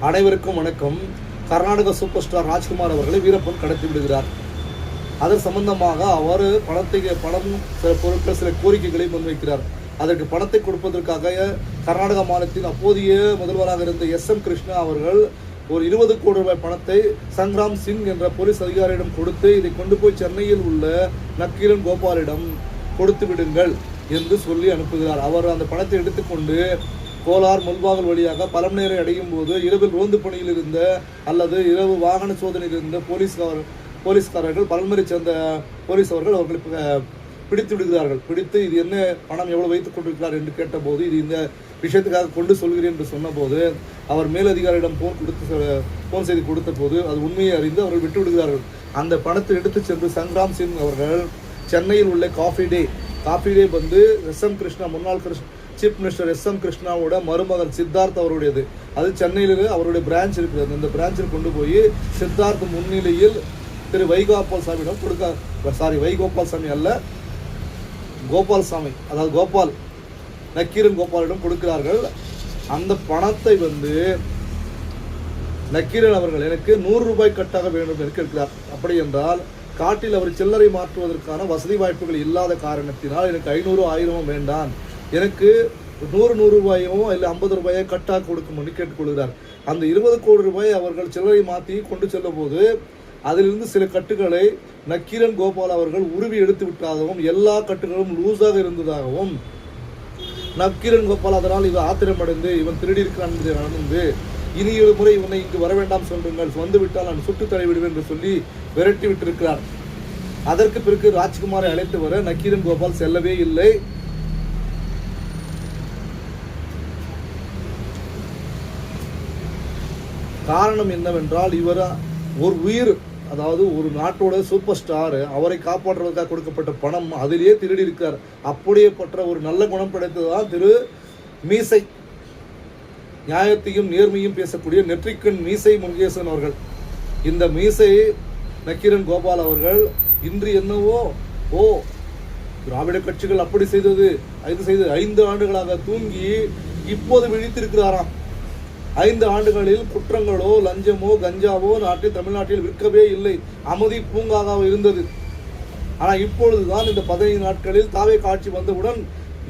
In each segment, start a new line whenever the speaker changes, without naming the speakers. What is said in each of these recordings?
அனைவருக்கும் வணக்கம். Karnataka super star Rajkumar அவர்களை வீரப்பன் கடத்தி விடுகிறார். அதன் சம்பந்தமாக அவர் பணம் சில பொருட்கள் சில கோரிக்கைகளை முன்வைக்கிறார். அதற்கு பணத்தை கொடுப்பதற்காக கர்நாடக மாநிலத்தின் அப்போதைய முதல்வராக இருந்த SM கிருஷ்ணா அவர்கள் ஒரு 20 கோடி ரூபாய் பணத்தை சங்ராம் சிங் என்ற போலீஸ் அதிகாரியிடம் கொடுத்து இதை கொண்டு போய் சென்னையில் உள்ள நக்கீரன் கோபாலிடம் கொடுத்து விடுங்கள் என்று சொல்லி அனுப்புகிறார். அவர் அந்த பணத்தை எடுத்துக்கொண்டு கோலார் முல்பாகல் வழியாக பல மணி நேரம் அடையும் போது இரவில் ரோந்து பணியில் இருந்த அல்லது இரவு வாகன சோதனையில் இருந்த போலீஸ்காரர்கள் பலமுறை சேர்ந்த போலீஸ் அவர்களை பிடித்து விடுகிறார்கள். பிடித்து இது என்ன பணம் எவ்வளவு வைத்துக் கொண்டிருக்கிறார் என்று கேட்டபோது இது இந்த விஷயத்துக்காக கொண்டு சொல்கிறேன் என்று சொன்னபோது அவர் மேலதிகாரியிடம் போன் செய்தி கொடுத்த போது அது உண்மையை அறிந்து அவர்கள் விட்டு விடுகிறார்கள். அந்த பணத்தை எடுத்து சென்று சங்ராம் சிங் அவர்கள் சென்னையில் உள்ள காஃபி டே வந்து SM கிருஷ்ணா முன்னாள் சீஃப் மினிஸ்டர் SM கிருஷ்ணாவோட மருமகன் சித்தார்த் அவருடையது. அது சென்னையில் அவருடைய பிரான்ச் இருக்கிறது. அந்த பிரான்ச்சில் கொண்டு போய் சித்தார்த் முன்னிலையில் திரு வைகோபால் சாமியிடம் வைகோபால் சாமி அல்ல கோபால்சாமி, அதாவது கோபால் நக்கீரன் கோபாலிடம் கொடுக்கிறார்கள். அந்த பணத்தை வந்து நக்கீரன் அவர்கள் எனக்கு 100 ரூபாய் கட்டாக வேண்டும் என்று கேட்கிறார். அப்படி என்றால் காட்டில் அவர் சில்லறை மாற்றுவதற்கான வசதி வாய்ப்புகள் இல்லாத காரணத்தினால் எனக்கு 500 1000 வேண்டாம், எனக்கு 100 ரூபாயோ இல்லை 50 ரூபாயோ கட்டாக கொடுக்கும்படி கேட்டுக்கொள்கிறார். அந்த 20 கோடி ரூபாய் அவர்கள் சில்லறை மாற்றி கொண்டு செல்லும் போது அதிலிருந்து சில கட்டுகளை நக்கீரன் கோபால் அவர்கள் உருவி எடுத்து விட்டதாகவும் எல்லா கட்டுகளும் லூஸாக இருந்ததாகவும் நக்கீரன் கோபால் அதனால் இவன் ஆத்திரமடைந்து இவன் திருடி இருக்கிறான் என்பதை நடந்து இனி ஒரு முறை இவனை இங்கு வர வேண்டாம் சொல்லுங்கள், வந்துவிட்டால் நான் சுட்டு தள்ளிவிடுவேன் என்று சொல்லி விரட்டி விட்டிருக்கிறார். அதற்கு பிறகு ராஜ்குமாரை அழைத்து வர நக்கீரன் கோபால் செல்லவே இல்லை. காரணம் என்னவென்றால் இவர் ஒரு உயிர், அதாவது ஒரு நாட்டோட சூப்பர் ஸ்டார், அவரை காப்பாற்றுவதற்காக கொடுக்கப்பட்ட பணம் அதிலேயே திருடி இருக்கார். அப்படியே பற்ற ஒரு நல்ல குணம் படைத்ததுதான் திரு மீசை, நியாயத்தையும் நேர்மையும் பேசக்கூடிய நெற்றிக்கண் மீசை முருகேசன் அவர்கள். இந்த மீசை நக்கீரன் கோபால் அவர்கள் இன்று என்னவோ திராவிட கட்சிகள் அப்படி செய்தது 5 ஆண்டுகளாக தூங்கி இப்போது விழித்திருக்கிறாராம். 5 ஆண்டுகளில் குற்றங்களோ லஞ்சமோ கஞ்சாவோ தமிழ்நாட்டில் விற்கவே இல்லை, அமைதி பூங்காக இருந்தது. ஆனால் இப்பொழுதுதான் இந்த 15 நாட்களில் தாவே காட்சி வந்தவுடன்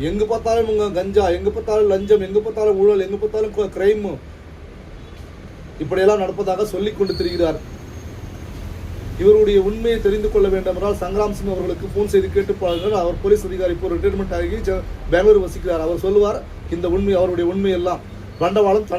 எங்கு பார்த்தாலும் கஞ்சா, எங்கு பார்த்தாலும் லஞ்சம், எங்கு பார்த்தாலும் ஊழல், எங்கு பார்த்தாலும் கிரைம், இப்படியெல்லாம் நடப்பதாக சொல்லிக் கொண்டு திரிகிறார். இவருடைய உண்மையை தெரிந்து கொள்ள வேண்டும் என்றால் சங்ராம் சிங் அவர்களுக்கு போன் செய்து கேட்டு பாருங்கள். அவர் போலீஸ் அதிகாரி இப்போ ரிட்டையர்மெண்ட் ஆகி பெங்களூர் வசிக்கிறார். அவர் சொல்லுவார் இந்த உண்மை, அவருடைய உண்மை எல்லாம். தண்டவாளம்